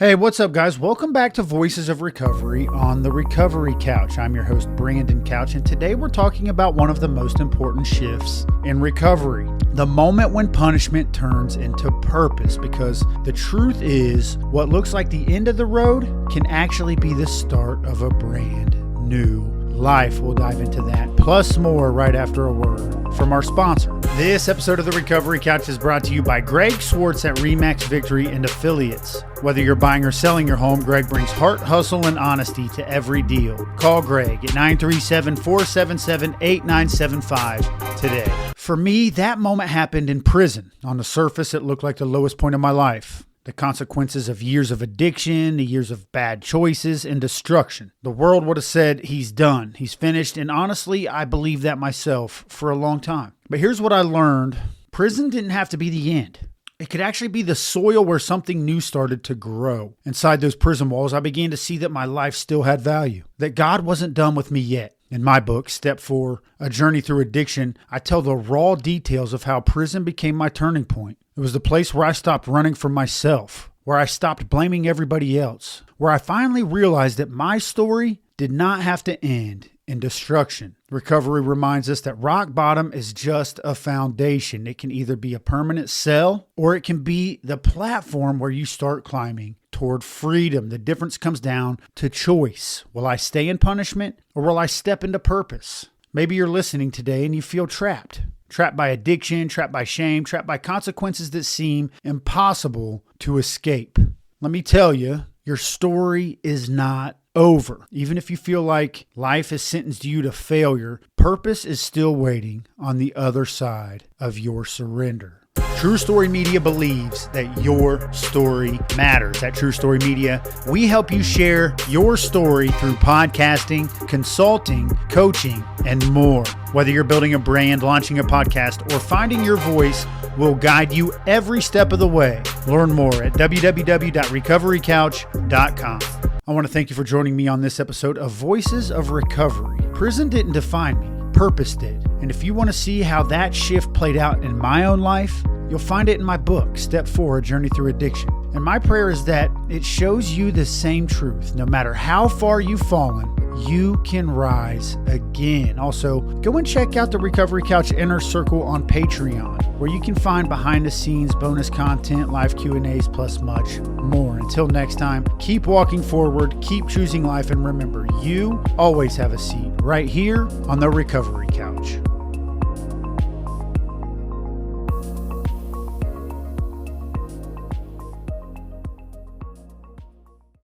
Hey, what's up, guys? Welcome back to Voices of Recovery on the Recovery Couch. I'm your host, Brandon Couch, and today we're talking about one of the most important shifts in recovery, the moment when punishment turns into purpose, because the truth is, what looks like the end of the road can actually be the start of a brand new life. We'll dive into that, plus more right after a word from our sponsor. This episode of the Recovery Couch is brought to you by Greg Swartz at Remax Victory and Affiliates. Whether you're buying or selling your home, Greg brings heart, hustle, and honesty to every deal. Call Greg at 937-477-8975 today. For me, that moment happened in prison. On the surface, it looked like the lowest point of my life. The consequences of years of addiction, the years of bad choices, and destruction. The world would have said, he's done, he's finished, and honestly, I believed that myself for a long time. But here's what I learned. Prison didn't have to be the end. It could actually be the soil where something new started to grow. Inside those prison walls, I began to see that my life still had value, that God wasn't done with me yet. In my book, Step 4, A Journey Through Addiction, I tell the raw details of how prison became my turning point. It was the place where I stopped running from myself, where I stopped blaming everybody else, where I finally realized that my story did not have to end in destruction. Recovery reminds us that rock bottom is just a foundation. It can either be a permanent cell or it can be the platform where you start climbing toward freedom. The difference comes down to choice. Will I stay in punishment or will I step into purpose? Maybe you're listening today and you feel trapped. Trapped by addiction, trapped by shame, trapped by consequences that seem impossible to escape. Let me tell you, your story is not over. Even if you feel like life has sentenced you to failure, purpose is still waiting on the other side of your surrender. True Story Media believes that your story matters. At True Story Media, we help you share your story through podcasting, consulting, coaching, and more. Whether you're building a brand, launching a podcast, or finding your voice, we'll guide you every step of the way. Learn more at www.recoverycouch.com. I want to thank you for joining me on this episode of Voices of Recovery. Prison didn't define me, purpose did. And if you want to see how that shift played out in my own life, you'll find it in my book, Step 4, A Journey Through Addiction. And my prayer is that it shows you the same truth. No matter how far you've fallen, you can rise again. Also, go and check out the Recovery Couch Inner Circle on Patreon, where you can find behind-the-scenes bonus content, live Q&As, plus much more. Until next time, keep walking forward, keep choosing life, and remember, you always have a seat right here on the Recovery Couch.